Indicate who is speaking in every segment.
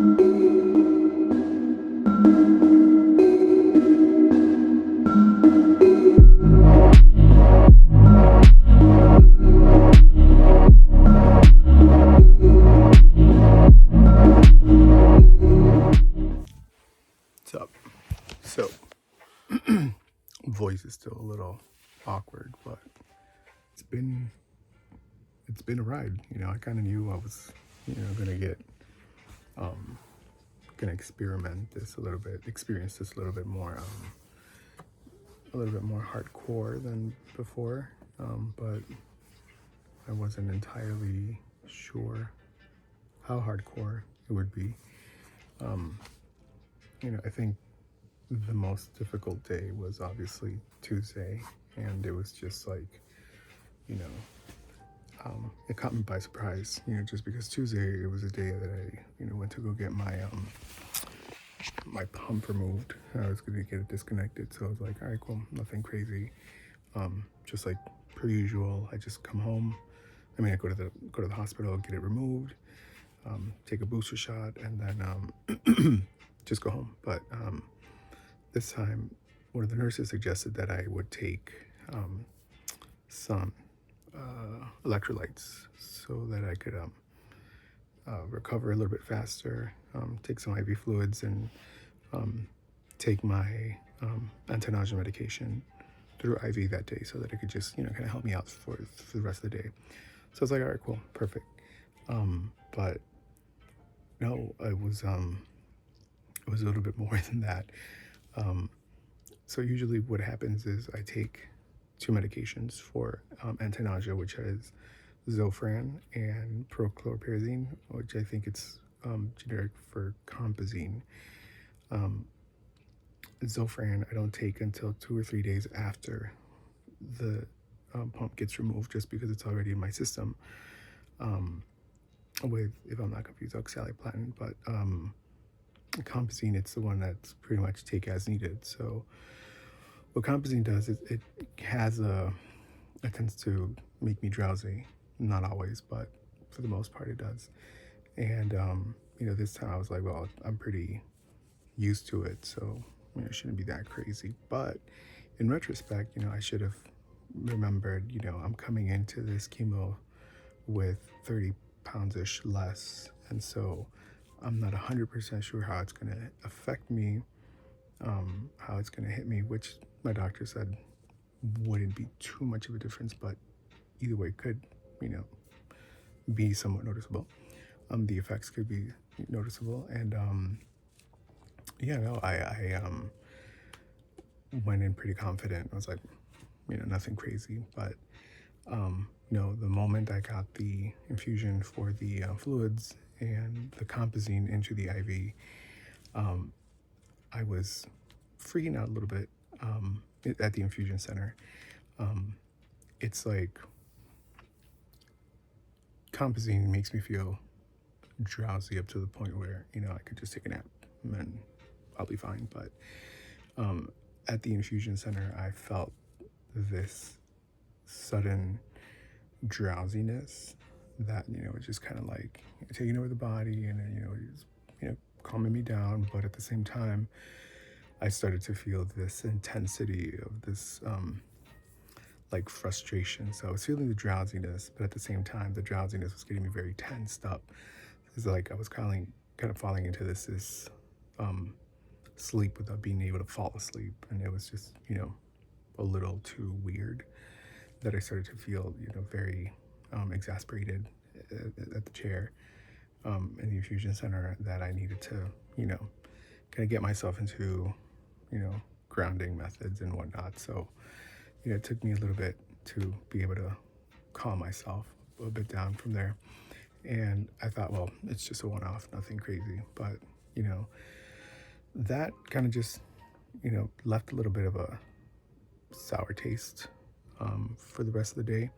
Speaker 1: What's up? So, voice is still a little awkward, but it's been it's been a ride. I kind of knew I was, gonna get gonna experience this a little bit more hardcore than before. But I wasn't entirely sure how hardcore it would be. I think the most difficult day was obviously Tuesday, and it was just like, you know, it caught me by surprise, just because Tuesday, it was a day that I, went to go get my pump removed. I was going to get it disconnected, so I was like, all right, cool, nothing crazy. Just like per usual, I just come home. I go to the hospital, get it removed, take a booster shot, and then just go home. But this time, one of the nurses suggested that I would take some electrolytes so that I could recover a little bit faster, take some IV fluids, and take my anti-nausea medication through IV that day so that it could just, kind of help me out for the rest of the day. So I was like, all right, cool, perfect. But no, it was a little bit more than that. So usually what happens is I take two medications for anti-nausea, which is Zofran and prochlorperazine, which I think it's generic for compazine. Zofran I don't take until 2 or 3 days after the pump gets removed, just because it's already in my system. With, if I'm not confused, oxaliplatin, but compazine, it's the one that's pretty much take as needed. So what compazine does is it tends to make me drowsy. Not always, but for the most part it does. And this time I was like, well, I'm pretty used to it, so it shouldn't be that crazy. But in retrospect, I should have remembered, I'm coming into this chemo with 30 pounds-ish less, and so I'm not 100% sure how it's going to affect me, how it's going to hit me, which my doctor said wouldn't be too much of a difference, but either way could, be somewhat noticeable. The effects could be noticeable, and I went in pretty confident. I was like, nothing crazy, but the moment I got the infusion for the fluids and the compazine into the IV, I was freaking out a little bit at the infusion center. It's like compazine makes me feel drowsy up to the point where, I could just take a nap and I'll be fine. But at the infusion center, I felt this sudden drowsiness that, was just kind of like taking over the body, and just, calming me down. But at the same time, I started to feel this intensity of this like frustration. So I was feeling the drowsiness, but at the same time, the drowsiness was getting me very tensed up. It's like I was kind of falling into this sleep without being able to fall asleep, and it was just, a little too weird, that I started to feel, very exasperated at the chair in the infusion center, that I needed to, kind of get myself into, grounding methods and whatnot. So, it took me a little bit to be able to calm myself a bit down from there. And I thought, well, it's just a one-off, nothing crazy. But, that kind of just, left a little bit of a sour taste for the rest of the day.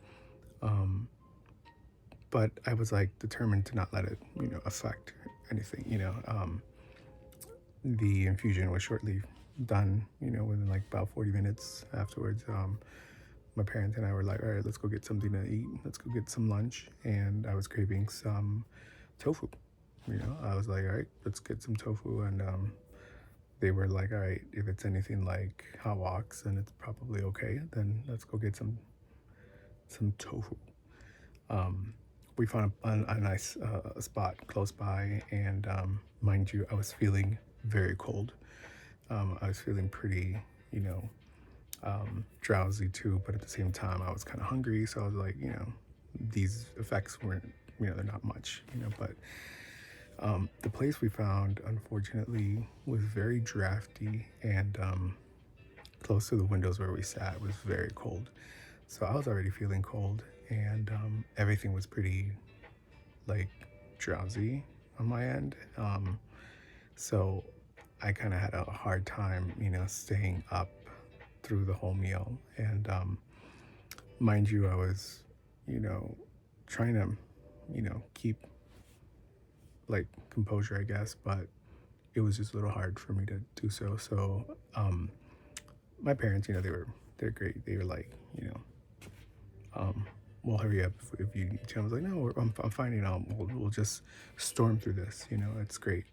Speaker 1: But I was like determined to not let it, affect anything. The infusion was shortly done, within like about 40 minutes afterwards. My parents and I were like, all right, let's go get something to eat. Let's go get some lunch. And I was craving some tofu. I was like, all right, let's get some tofu. And they were like, all right, if it's anything like hot woks and it's probably okay, then let's go get some tofu. Um, we found a nice spot close by, and mind you, I was feeling very cold. I was feeling pretty, you know, drowsy too, but at the same time, I was kind of hungry. So I was like, these effects weren't, they're not much, but the place we found, unfortunately, was very drafty, and close to the windows where we sat was very cold. So I was already feeling cold, and everything was pretty like drowsy on my end. So I kind of had a hard time, staying up through the whole meal. And mind you, I was, you know, trying to, keep like composure, I guess, but it was just a little hard for me to do so. So my parents, they're great. They were like, well, hurry up if you need to. I was like, no, I'm fine. We'll just storm through this. It's great.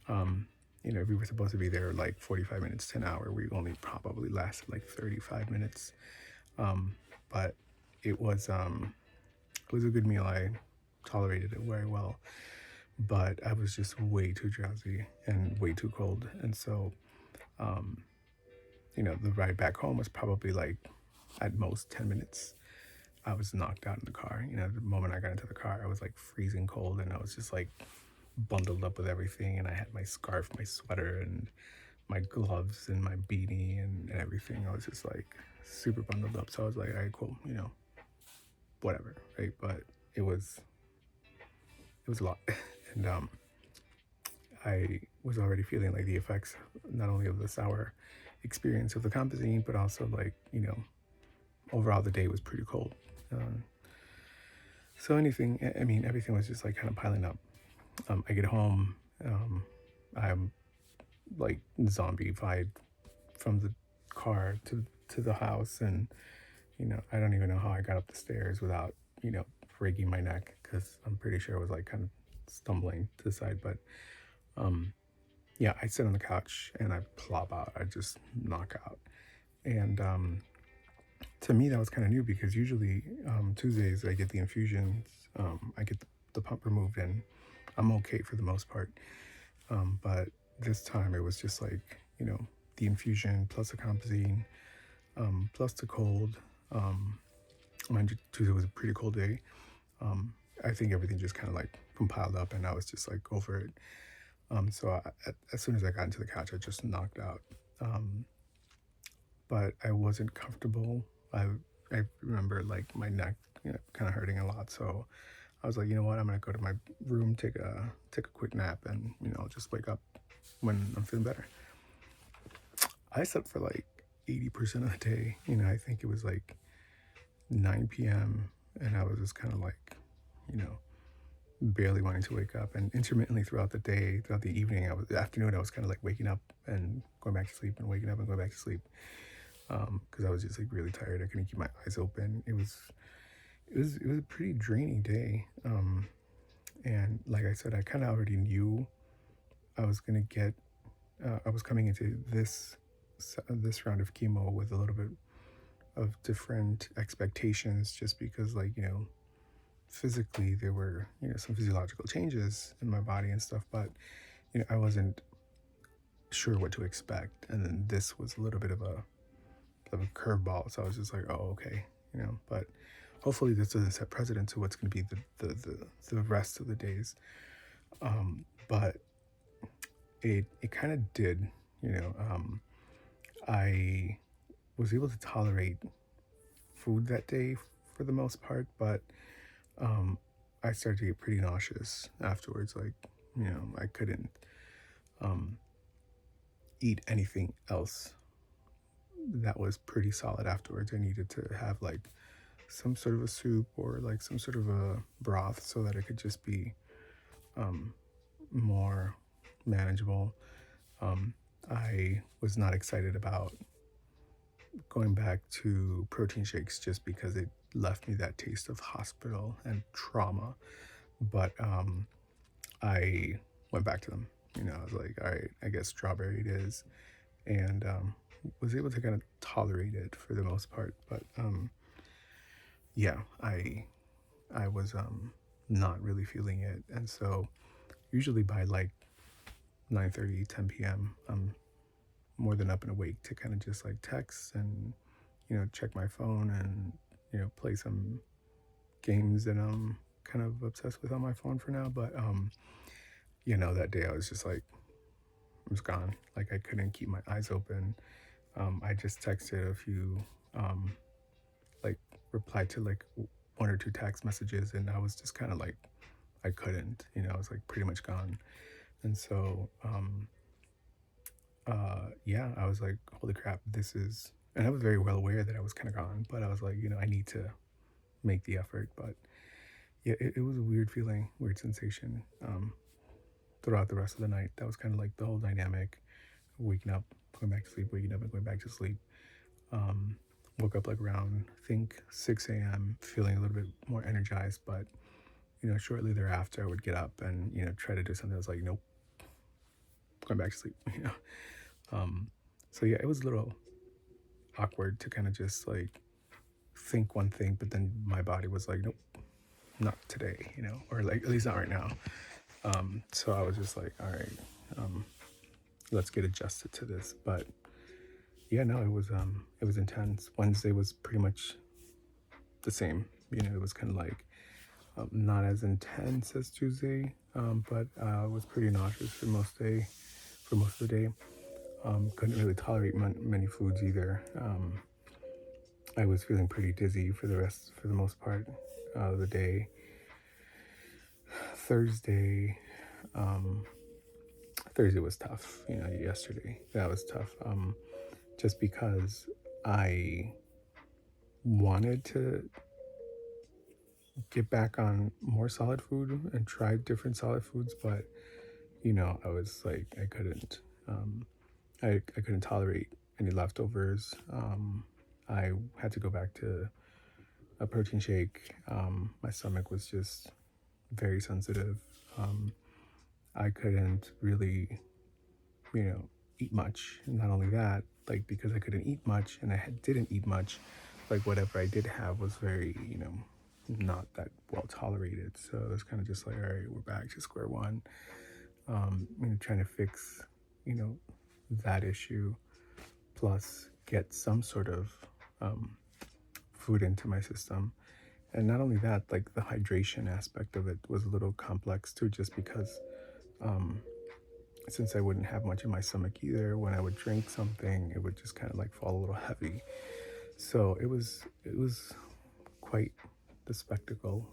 Speaker 1: Um, if we were supposed to be there like 45 minutes to an hour, we only probably lasted like 35 minutes. But it was a good meal. I tolerated it very well, but I was just way too drowsy and way too cold. And so, um, the ride back home was probably like at most 10 minutes. I was knocked out in the car. The moment I got into the car, I was like freezing cold, and I was just like bundled up with everything. And I had my scarf, my sweater, and my gloves, and my beanie, and everything. I was just like super bundled up. So I was like, all right, cool, whatever, right? But it was a lot, and I was already feeling like the effects not only of the sour experience of the composine, but also like overall the day was pretty cold. Um, so everything was just like kind of piling up. I get home, I'm like zombified from the car to the house, and I don't even know how I got up the stairs without breaking my neck, because I'm pretty sure I was like kind of stumbling to the side. But yeah, I sit on the couch and I plop out. I just knock out, and to me that was kind of new, because usually Tuesdays I get the infusions, I get the pump removed, and I'm okay for the most part. But this time it was just like, the infusion plus the composine, plus the cold. Mind you, Tuesday was a pretty cold day. I think everything just kind of like compiled up, and I was just like over it. As soon as I got into the couch, I just knocked out. But I wasn't comfortable. I remember like my neck, kind of hurting a lot. So I was like, you know what? I'm gonna go to my room, take a quick nap, and I'll just wake up when I'm feeling better. I slept for like 80% of the day. I think it was like 9 p.m. and I was just kind of like, you know, barely wanting to wake up. And intermittently throughout the day, throughout the evening, the afternoon, I was kind of like waking up and going back to sleep and waking up and going back to sleep, because I was just like really tired. I couldn't keep my eyes open. It was a pretty draining day. And like I said, I kind of already knew I was gonna get. I was coming into this round of chemo with a little bit of different expectations, just because, like, physically there were some physiological changes in my body and stuff, but I wasn't sure what to expect. And then this was a little bit of a curveball, so I was just like, oh, okay, but hopefully this doesn't set precedent to what's going to be the rest of the days. But it kind of did. I was able to tolerate food that day for the most part, but I started to get pretty nauseous afterwards. Like, I couldn't eat anything else that was pretty solid afterwards. I needed to have like some sort of a soup or like some sort of a broth, so that it could just be more manageable. I was not excited about going back to protein shakes, just because it left me that taste of hospital and trauma. But I went back to them. I was like, all right, I guess strawberry it is, and was able to kind of tolerate it for the most part. But yeah, I was not really feeling it, and so usually by like 9:30, 10 p.m., I'm more than up and awake to kind of just like text and check my phone and play some games that I'm kind of obsessed with on my phone for now. But that day I was just like, I was gone. Like I couldn't keep my eyes open. I just texted a few, like replied to like one or two text messages, and I was just kind of like, I couldn't. I was like pretty much gone. And so, yeah, I was like, holy crap, this is. And I was very well aware that I was kind of gone, but I was like, I need to make the effort. But yeah, it was a weird feeling, weird sensation throughout the rest of the night. That was kind of like the whole dynamic, waking up, going back to sleep, waking up and going back to sleep. Um, Woke up like around, I think 6 a.m., feeling a little bit more energized, but shortly thereafter I would get up and try to do something. I was like, nope, going back to sleep. Um, so yeah, it was a little awkward to kind of just like think one thing, but then my body was like, nope, not today, or like at least not right now. So I was just like, all right, um, let's get adjusted to this. But yeah, no, it was intense. Wednesday was pretty much the same. It was kind of like not as intense as Tuesday, but it was pretty nauseous for most of the day. Couldn't really tolerate many foods either. I was feeling pretty dizzy for the most part of the day. Thursday, um, Thursday was tough. Yesterday that was tough. Just because I wanted to get back on more solid food and try different solid foods, but I was like I couldn't. I couldn't tolerate any leftovers. I had to go back to a protein shake. My stomach was just very sensitive. Um, I couldn't really, you know, eat much. And not only that, like because I couldn't eat much and didn't eat much, like whatever I did have was very, not that well tolerated. So it was kind of just like, all right, we're back to square one. Trying to fix, you know, that issue, plus get some sort of um, food into my system. And not only that, like the hydration aspect of it was a little complex too, just because um, since I wouldn't have much in my stomach either, when I would drink something, it would just kind of like fall a little heavy. So it was quite the spectacle.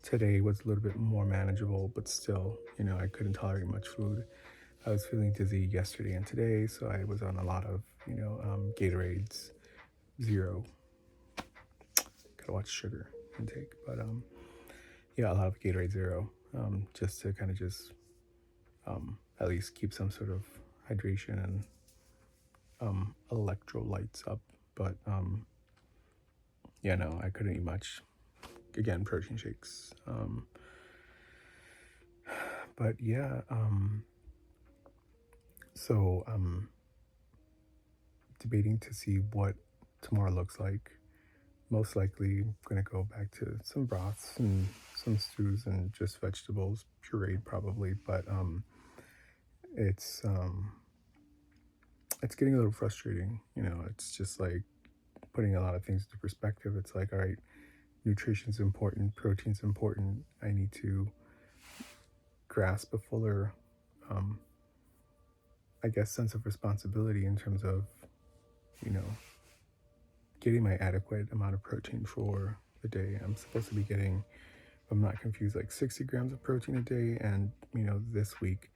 Speaker 1: Today was a little bit more manageable, but still, I couldn't tolerate much food. I was feeling dizzy yesterday and today, so I was on a lot of, Gatorades, zero. Gotta watch sugar intake, but yeah, a lot of Gatorade zero, just to kind of just at least keep some sort of hydration and electrolytes up. But yeah, no, I couldn't eat much. Again, protein shakes. But yeah, so I'm debating to see what tomorrow looks like. Most likely, I'm gonna go back to some broths and some stews and just vegetables, pureed probably. But it's um, it's getting a little frustrating. It's just like putting a lot of things into perspective. It's like, all right, nutrition's important, protein's important. I need to grasp a fuller, um, I guess, sense of responsibility in terms of, you know, getting my adequate amount of protein for the day. I'm supposed to be getting, if I'm not confused, like 60 grams of protein a day. And, this week,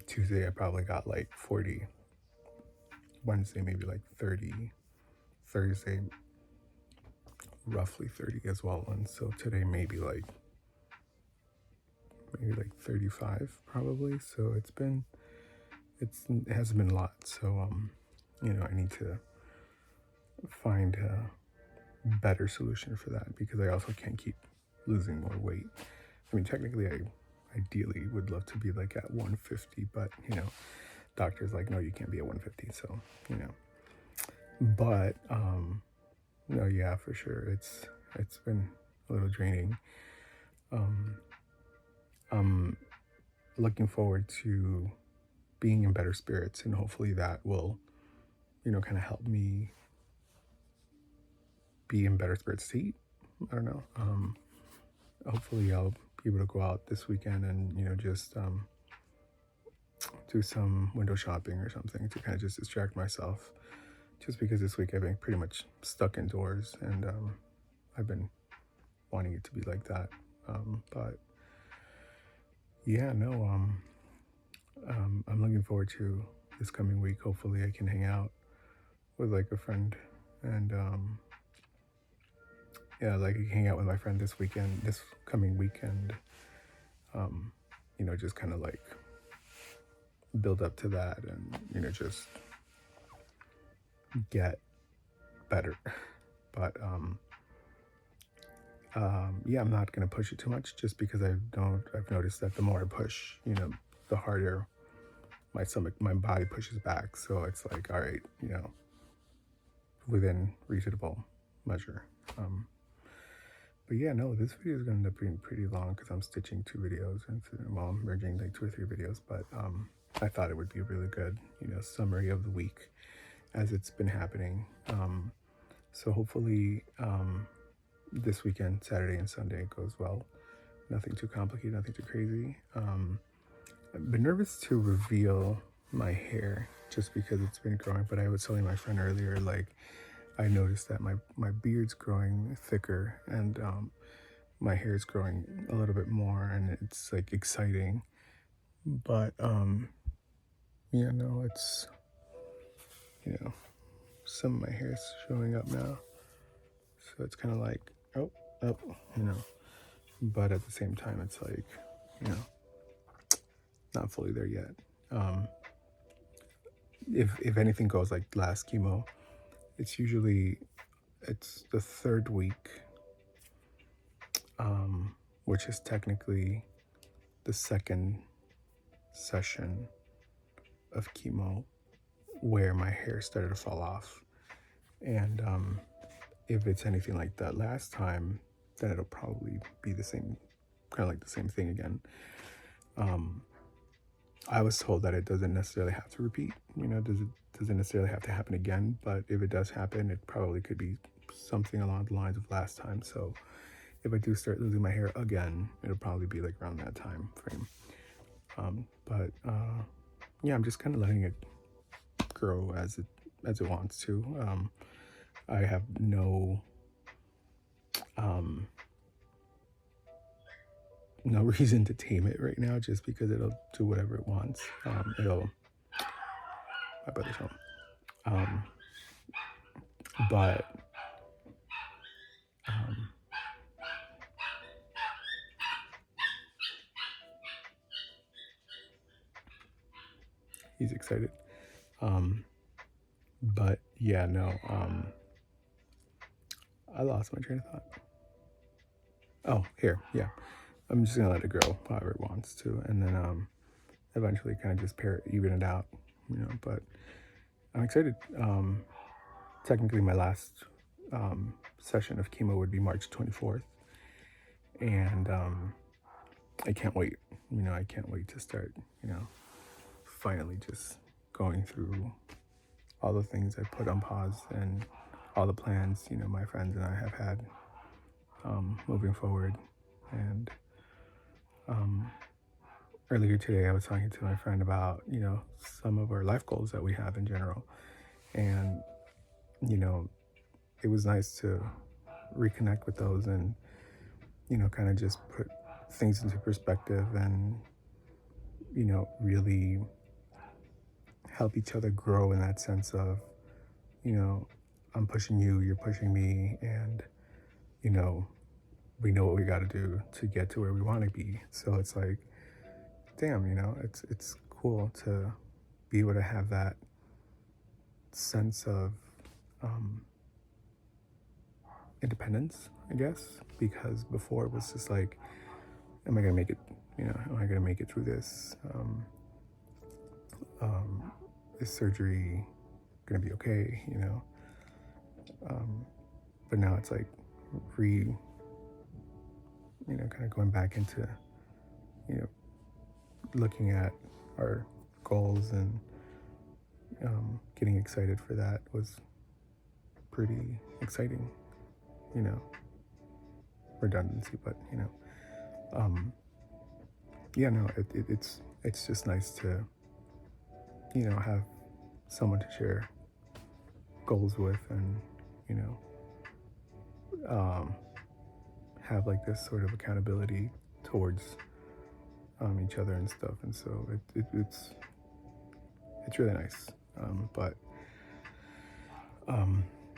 Speaker 1: Tuesday, I probably got like 40. Wednesday, maybe like 30. Thursday, roughly 30 as well. And so today, maybe like 35 probably. So it hasn't been a lot. So, I need to find a better solution for that because I also can't keep losing more weight. I mean, technically, I ideally would love to be like at 150, but doctor's like, no, you can't be at 150. So, but no, yeah, for sure, it's been a little draining. I'm looking forward to being in better spirits, and hopefully that will, kind of help me be in better spirits to eat. I don't know. Hopefully I'll be able to go out this weekend and just do some window shopping or something to kind of just distract myself. Just because this week I've been pretty much stuck indoors, and I've been wanting it to be like that. But yeah, no. I'm looking forward to this coming week. Hopefully I can hang out with like a friend, and yeah, like hang out with my friend this coming weekend. Just kind of like build up to that, and just get better. But yeah, I'm not gonna push it too much, just because I've noticed that the more I push, the harder my body pushes back. So it's like, all right, within reasonable measure. But yeah, no, this video is gonna end up being pretty long because I'm stitching 2 videos, and I'm merging like 2 or 3 videos. But I thought it would be a really good, summary of the week as it's been happening. So hopefully this weekend, Saturday and Sunday, goes well. Nothing too complicated, nothing too crazy. I've been nervous to reveal my hair just because it's been growing, but I was telling my friend earlier, like, I noticed that my beard's growing thicker, and my hair's growing a little bit more, and it's like exciting. But yeah, no, it's some of my hair's showing up now, so it's kind of like, oh, but at the same time, it's like, not fully there yet. If anything goes like last chemo, it's the 3rd week, which is technically the 2nd session of chemo, where my hair started to fall off. And if it's anything like that last time, then it'll probably be the same, kind of like the same thing again. I was told that it doesn't necessarily have to repeat, doesn't necessarily have to happen again, but if it does happen, it probably could be something along the lines of last time. So if I do start losing my hair again, it'll probably be like around that time frame. But yeah, I'm just kind of letting it grow as it wants to. I have no reason to tame it right now, just because it'll do whatever it wants. My brother's home. But he's excited. But yeah, no. I lost my train of thought. Oh, here, yeah. I'm just gonna let it grow however it wants to, and then eventually kind of just even it out, But I'm excited. Technically, my last session of chemo would be March 24th, and I can't wait. I can't wait to start. Finally just going through all the things I put on pause, and all the plans my friends and I have had moving forward. And earlier today I was talking to my friend about some of our life goals that we have in general, and it was nice to reconnect with those, and kind of just put things into perspective, and really help each other grow in that sense of I'm pushing you, you're pushing me, and we know what we got to do to get to where we want to be. So it's like, damn, it's cool to be able to have that sense of independence, I guess, because before it was just like, am I gonna make it? Am I gonna make it through this? Is surgery gonna be okay? But now it's like kind of going back into, you know, looking at our goals and getting excited for that was pretty exciting. You know, redundancy, but yeah, no, it's just nice to have someone to share goals with, and you know have like this sort of accountability towards each other and stuff, and so it's really nice. But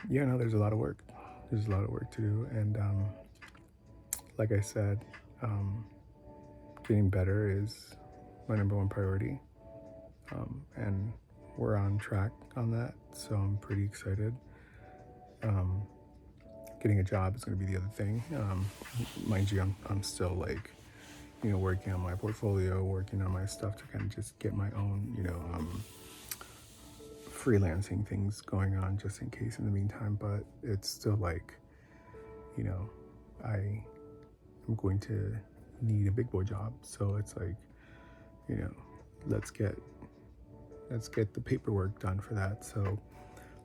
Speaker 1: yeah, no, there's a lot of work. There's a lot of work to do, and like I said, getting better is my number one priority, and we're on track on that. So I'm pretty excited. Getting a job is going to be the other thing. Mind you, I'm still like, working on my portfolio, working on my stuff to kind of just get my own, freelancing things going on just in case in the meantime. But it's still like, I am going to need a big boy job. So it's like, let's get the paperwork done for that. So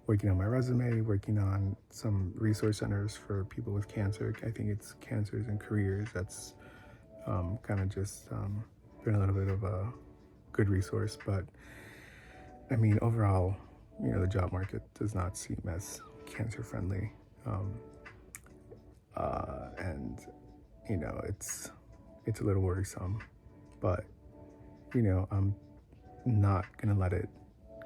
Speaker 1: working on my resume, working on some resource centers for people with cancer. I think it's Cancers and Careers. That's kind of just been a little bit of a good resource. But I mean, overall, the job market does not seem as cancer friendly. And it's a little worrisome, but I'm not gonna let it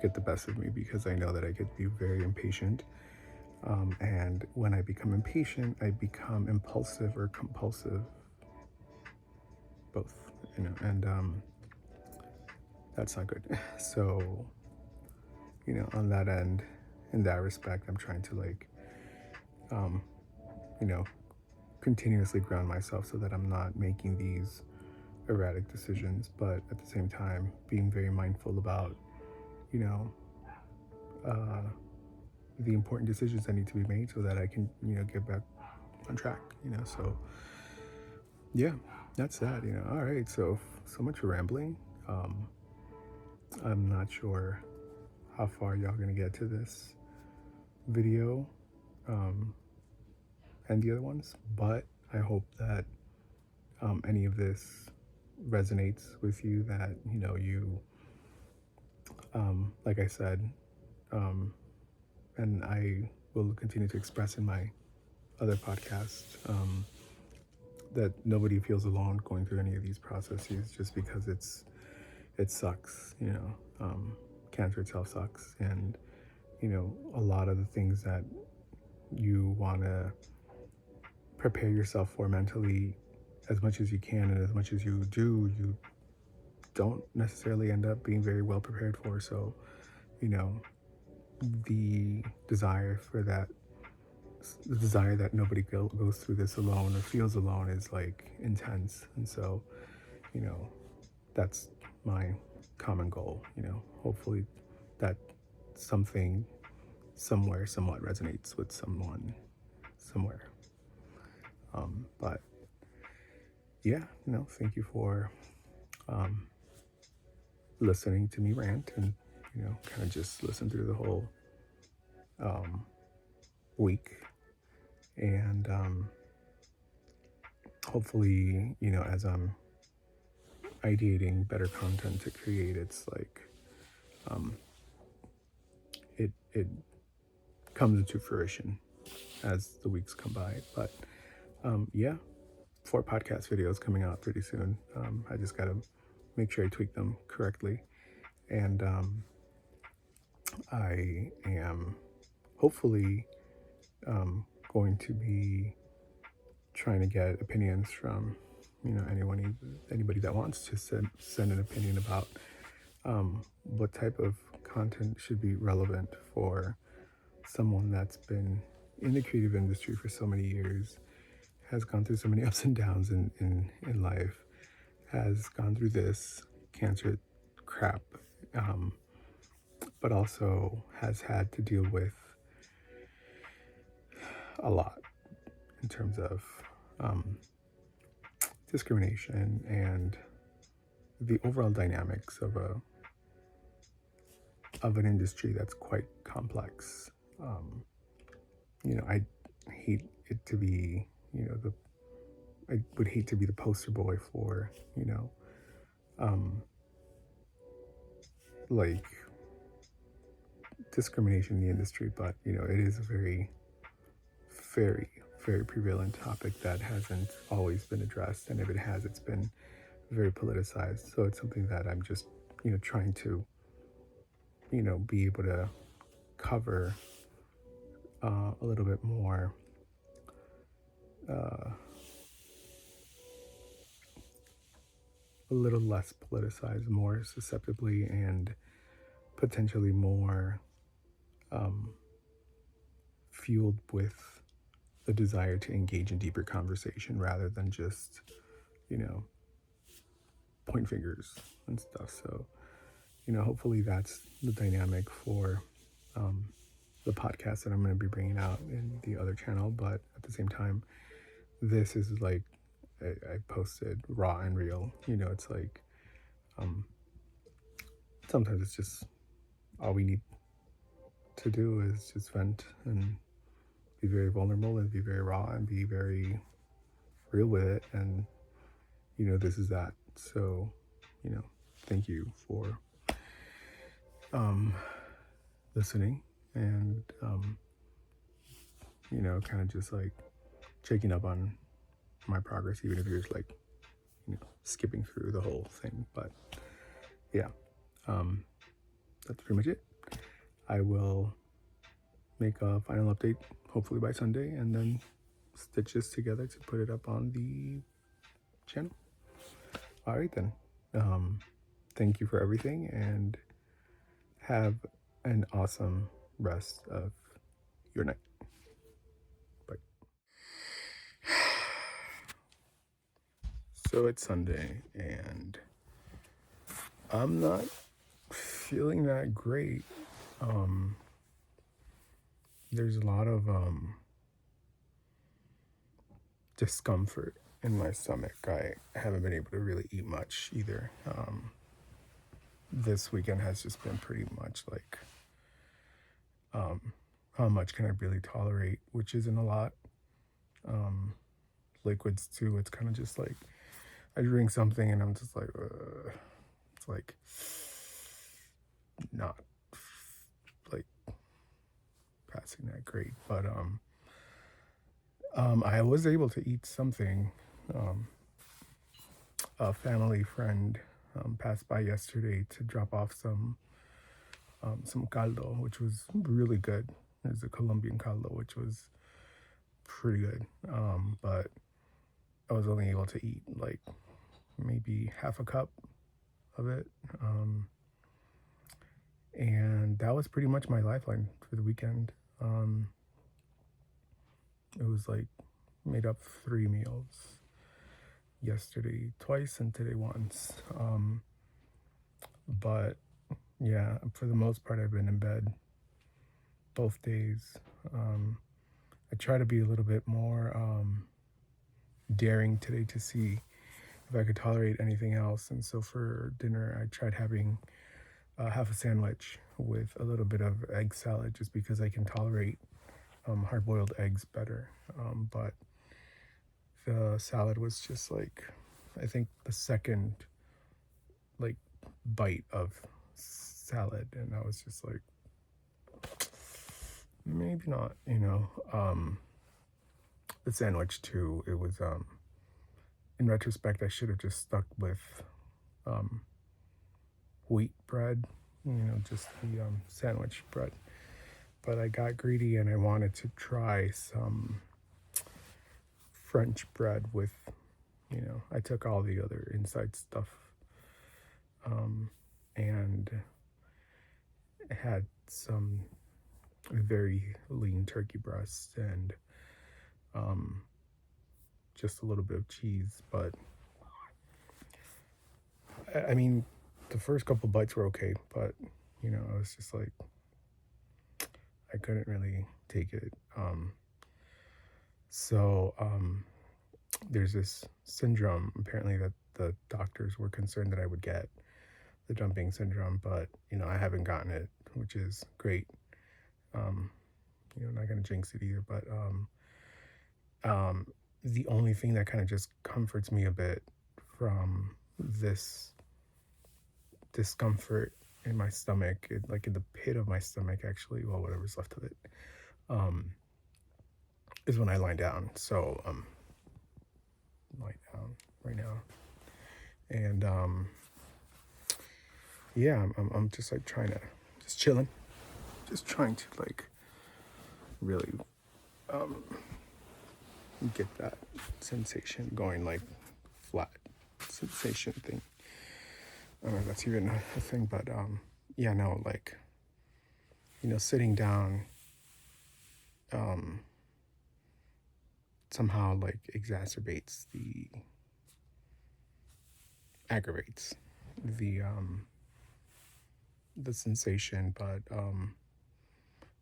Speaker 1: get the best of me, because I know that I could be very impatient, and when I become impatient, I become impulsive or compulsive, both, and that's not good. So on that end, in that respect, I'm trying to like continuously ground myself so that I'm not making these erratic decisions, but at the same time being very mindful about the important decisions that need to be made so that I can get back on track. So yeah, that's that. All right, so much for rambling. I'm not sure how far y'all gonna get to this video and the other ones, but I hope that any of this resonates with you, that you like I said, and I will continue to express in my other podcasts, that nobody feels alone going through any of these processes, just because it sucks. Cancer itself sucks, and a lot of the things that you want to prepare yourself for mentally, as much as you can and as much as you do, you don't necessarily end up being very well prepared for. So the desire that nobody goes through this alone or feels alone is like intense. And so that's my common goal. Hopefully that something somewhere somewhat resonates with someone somewhere. But yeah, thank you for listening to me rant, and kind of just listen through the whole week. And hopefully, as I'm ideating better content to create, it's like it comes into fruition as the weeks come by. But yeah, 4 podcast videos coming out pretty soon. I just gotta make sure I tweak them correctly, and I am hopefully going to be trying to get opinions from anybody that wants to send an opinion about what type of content should be relevant for someone that's been in the creative industry for so many years, has gone through so many ups and downs in life, has gone through this cancer crap, um, but also has had to deal with a lot in terms of um, discrimination and the overall dynamics of an industry that's quite complex. Um, I hate it to be, I would hate to be the poster boy for, um, like discrimination in the industry, but it is a very, very, very prevalent topic that hasn't always been addressed, and if it has, it's been very politicized. So it's something that I'm just, trying to, be able to cover a little bit more. Uh, a little less politicized, more susceptibly, and potentially more um, fueled with the desire to engage in deeper conversation rather than just, you know, point fingers and stuff. So, hopefully that's the dynamic for um, the podcast that I'm going to be bringing out in the other channel. But at the same time, this is like, I posted raw and real. It's like, um, sometimes it's just all we need to do is just vent and be very vulnerable and be very raw and be very real with it. And, this is that. So, thank you for listening and, kind of just like checking up on my progress, even if you're just like, skipping through the whole thing. But yeah, that's pretty much it. I will make a final update hopefully by Sunday and then stitch this together to put it up on the channel. All right then. Thank you for everything and have an awesome rest of your night. Bye. So it's Sunday and I'm not feeling that great. There's a lot of discomfort in my stomach. I haven't been able to really eat much either. This weekend has just been pretty much like, how much can I really tolerate, which isn't a lot. Liquids too, it's kind of just like I drink something and I'm just like, it's like not like passing that great. But I was able to eat something. A family friend passed by yesterday to drop off some caldo, which was really good. There's a Colombian caldo, which was pretty good. But I was only able to eat like maybe half a cup of it. And that was pretty much my lifeline for the weekend. It was like made up 3 meals. Yesterday twice and today once. But yeah, for the most part, I've been in bed both days. I try to be a little bit more daring today to see if I could tolerate anything else. And so for dinner, I tried having half a sandwich with a little bit of egg salad just because I can tolerate hard-boiled eggs better. But the salad was just like, I think the second like bite of salad, and I was just like, maybe not. The sandwich too, it was in retrospect I should have just stuck with wheat bread, just the sandwich bread. But I got greedy and I wanted to try some French bread with, I took all the other inside stuff and had some very lean turkey breast and just a little bit of cheese. But I mean, the first couple bites were okay, but I was just like, I couldn't really take it. So there's this syndrome apparently that the doctors were concerned that I would get, the dumping syndrome, but I haven't gotten it, which is great. Um, not gonna jinx it either, but um, the only thing that kind of just comforts me a bit from this discomfort in my stomach, like in the pit of my stomach, actually, well, whatever's left of it, um, is when I lie down. So lie down right now, and yeah, I'm just like trying to just chilling, just trying to like really get that sensation going, like flat sensation thing. I don't know if that's even a thing, but yeah, no, like sitting down um, somehow like aggravates the sensation, but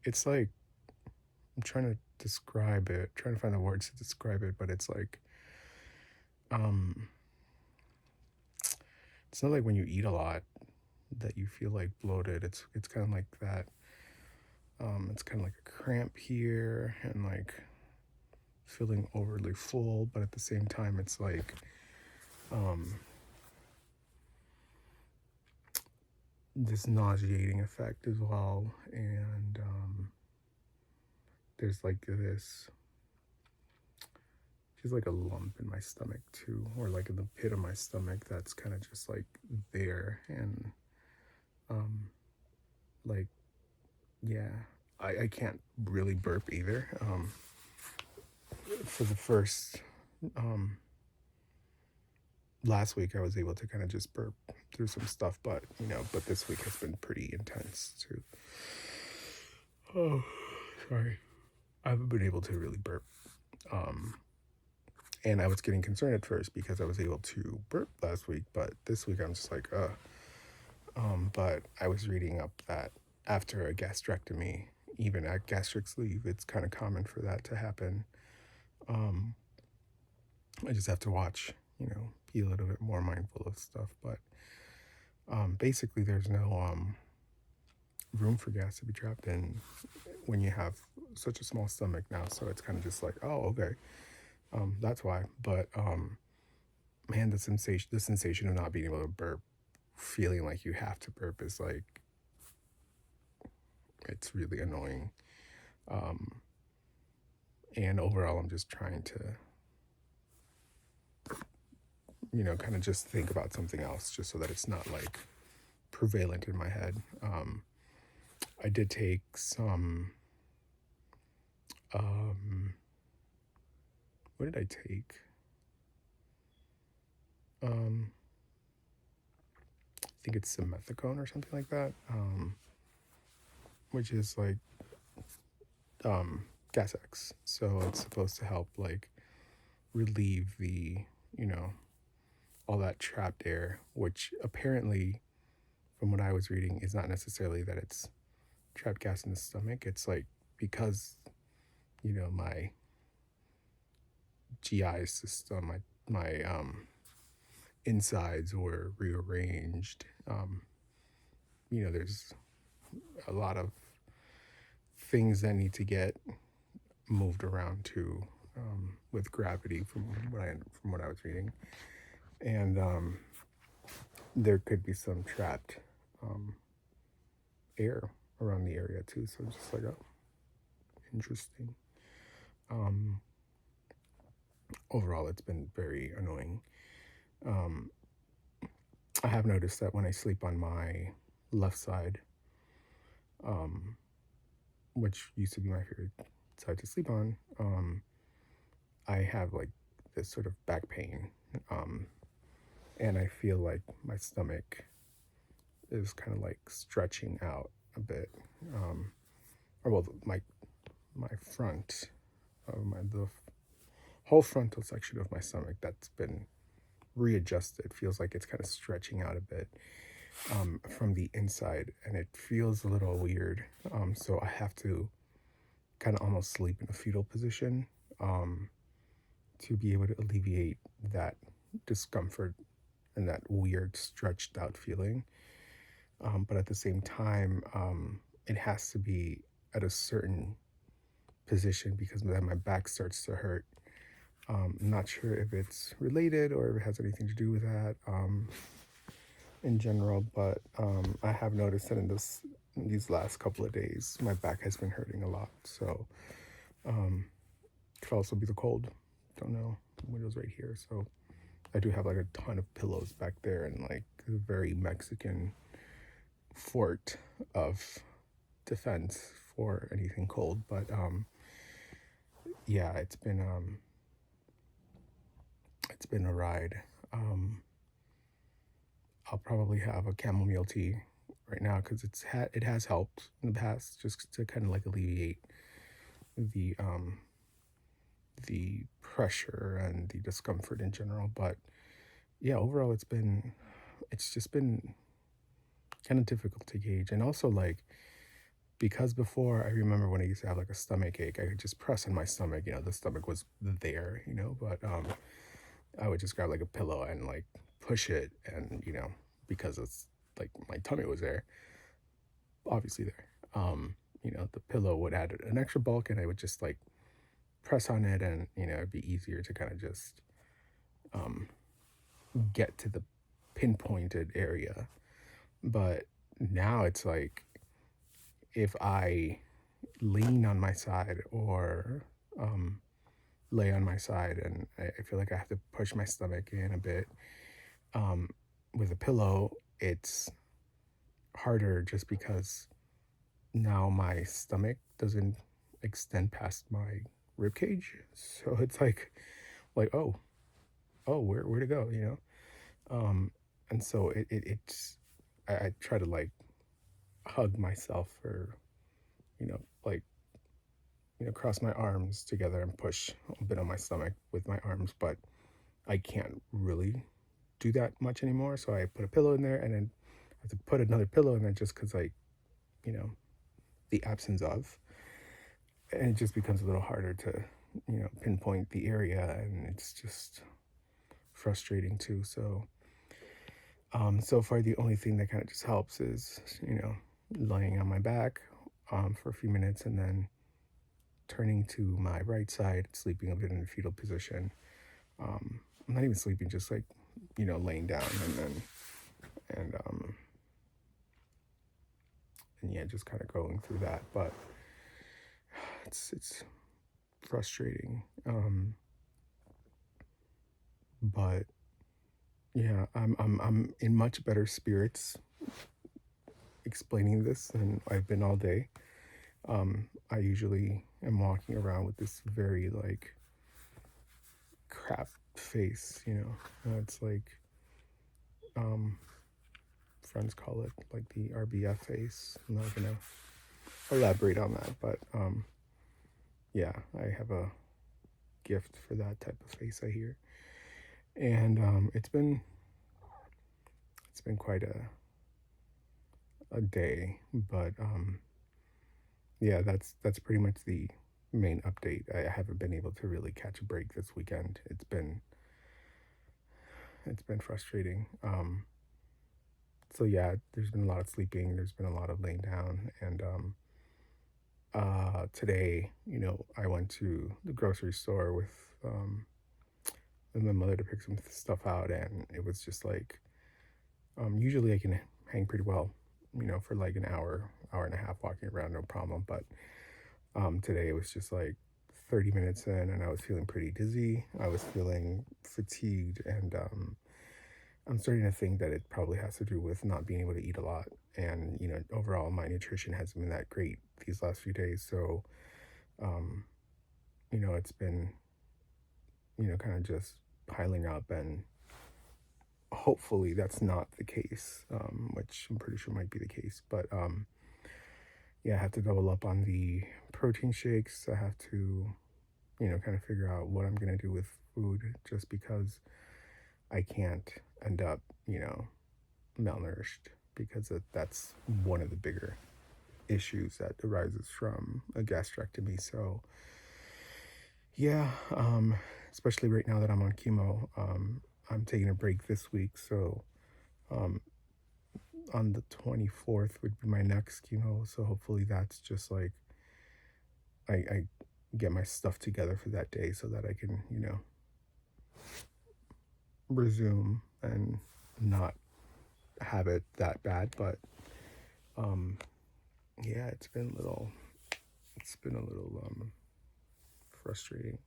Speaker 1: it's like I'm trying to describe it, trying to find the words to describe it, but it's like um, it's not like when you eat a lot that you feel like bloated. It's kind of like that. It's kind of like a cramp here and like feeling overly full, but at the same time, it's like this nauseating effect as well. And there's like this, feels like a lump in my stomach too, or like in the pit of my stomach that's kind of just like there. And um, like, yeah, I can't really burp either. For the first um, last week I was able to kind of just burp through some stuff, but but this week has been pretty intense too. Oh, sorry. I haven't been able to really burp. Um, and I was getting concerned at first because I was able to burp last week, but this week I'm just like, but I was reading up that after a gastrectomy, even at gastric sleeve, it's kind of common for that to happen. Um, I just have to watch, be a little bit more mindful of stuff, but basically there's no room for gas to be trapped in when you have such a small stomach now. So it's kind of just like, oh, okay, that's why. But man, the sensation of not being able to burp, feeling like you have to burp is like, it's really annoying. Um, and overall, I'm just trying to, kind of just think about something else, just so that it's not like prevalent in my head. I did take some. What did I take? Um, I think it's simethicone or something like that, which is like Gas X. So it's supposed to help like relieve the, you know, all that trapped air, which apparently, from what I was reading, is not necessarily that it's trapped gas in the stomach. It's like because, my GI system, my insides were rearranged. There's a lot of things that need to get moved around too, with gravity from what I was reading, and there could be some trapped um, air around the area too. So just like, oh, interesting. Um, Overall, it's been very annoying. Um, I have noticed that when I sleep on my left side, um, which used to be my favorite side to sleep on, I have like this sort of back pain, um, and I feel like my stomach is kind of like stretching out a bit, or well, my front of the whole frontal section of my stomach, that's been readjusted. Feels like it's kind of stretching out a bit from the inside, and it feels a little weird. So I have to kind of almost sleep in a fetal position um, to be able to alleviate that discomfort and that weird stretched out feeling. But at the same time, it has to be at a certain position because then my back starts to hurt. I'm not sure if it's related or if it has anything to do with that in general, but I have noticed that in these last couple of days, my back has been hurting a lot. So could also be the cold. Don't know. The window's right here, so I do have like a ton of pillows back there and like a very Mexican fort of defense for anything cold. But yeah, it's been a ride. Um, I'll probably have a chamomile tea right now because it has helped in the past just to kind of like alleviate the the pressure and the discomfort in general. But yeah, overall it's just been kind of difficult to gauge. And also like because before I remember when I used to have like a stomach ache, I could just press on my stomach, the stomach was there, but I would just grab like a pillow and like push it and because it's like my tummy was there, obviously there. The pillow would add an extra bulk and I would just like press on it and it'd be easier to kind of just um get to the pinpointed area. But now it's like if I lean on my side or um lay on my side and I feel like I have to push my stomach in a bit um with a pillow, it's harder just because now my stomach doesn't extend past my rib cage. So it's like oh where to go, and so it's I try to like hug myself or like cross my arms together and push a bit on my stomach with my arms, but I can't really do that much anymore. So I put a pillow in there and then I have to put another pillow in there just because you know the absence of, and it just becomes a little harder to pinpoint the area, and it's just frustrating too. So so far the only thing that kind of just helps is laying on my back for a few minutes and then turning to my right side, sleeping a bit in a fetal position. I'm not even sleeping, just like laying down and and yeah, just kind of going through that. But it's frustrating. But yeah, I'm in much better spirits explaining this than I've been all day. I usually am walking around with this very like crap face, It's like um friends call it like the RBF face. I'm not gonna elaborate on that, but yeah, I have a gift for that type of face, I hear. And it's been quite a day, but yeah, that's pretty much the main update. I haven't been able to really catch a break this weekend. It's been frustrating. So yeah, there's been a lot of sleeping, there's been a lot of laying down, and today, I went to the grocery store with my mother to pick some stuff out, and it was just like usually I can hang pretty well, for like an hour and a half walking around, no problem. But today it was just like 30 minutes in, and I was feeling pretty dizzy. I was feeling fatigued, and I'm starting to think that it probably has to do with not being able to eat a lot. And, overall, my nutrition hasn't been that great these last few days. So, um, it's been, kind of just piling up. And hopefully that's not the case, which I'm pretty sure might be the case. But yeah, I have to double up on the protein shakes. I have to, kind of figure out what I'm going to do with food just because I can't end up, malnourished, because that's one of the bigger issues that arises from a gastrectomy. So yeah, especially right now that I'm on chemo, I'm taking a break this week. So um, on the 24th would be my next chemo. So hopefully that's just like I get my stuff together for that day so that I can, resume and not have it that bad. But um, yeah, it's been a little frustrating.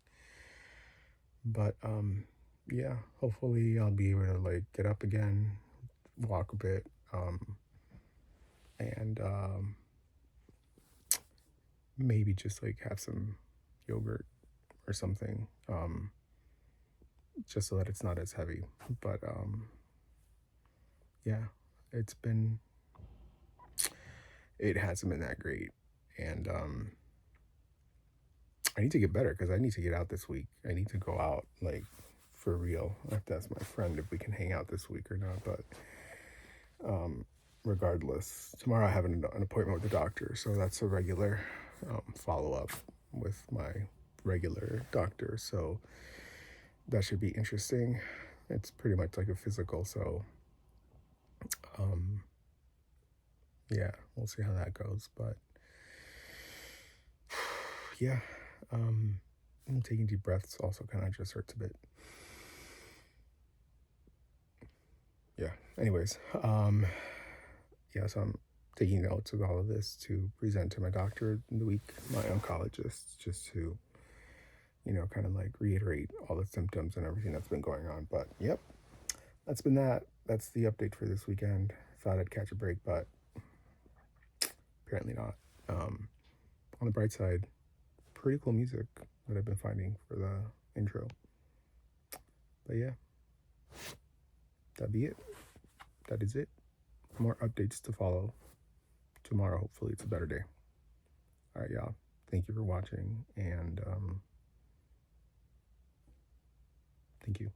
Speaker 1: But yeah, hopefully I'll be able to like get up again, walk a bit, and maybe just like have some yogurt or something, just so that it's not as heavy. But yeah, it's been it hasn't been that great, and I need to get better because I need to get out this week. I need to go out like for real. I have to ask my friend if we can hang out this week or not. But regardless, tomorrow I have an appointment with the doctor, so that's a regular follow up with my regular doctor. So that should be interesting. It's pretty much like a physical, so um, yeah, we'll see how that goes. But yeah, taking deep breaths also kind of just hurts a bit. Yeah. Anyways, yeah, so I'm taking notes of all of this to present to my doctor in the week, my oncologist, just to, kind of like reiterate all the symptoms and everything that's been going on. But yep, that's been that. That's the update for this weekend. Thought I'd catch a break, but apparently not. On the bright side, pretty cool music that I've been finding for the intro. But yeah, that'd be it. That is it. More updates to follow tomorrow. Hopefully, it's a better day. All right, y'all. Thank you for watching, and thank you.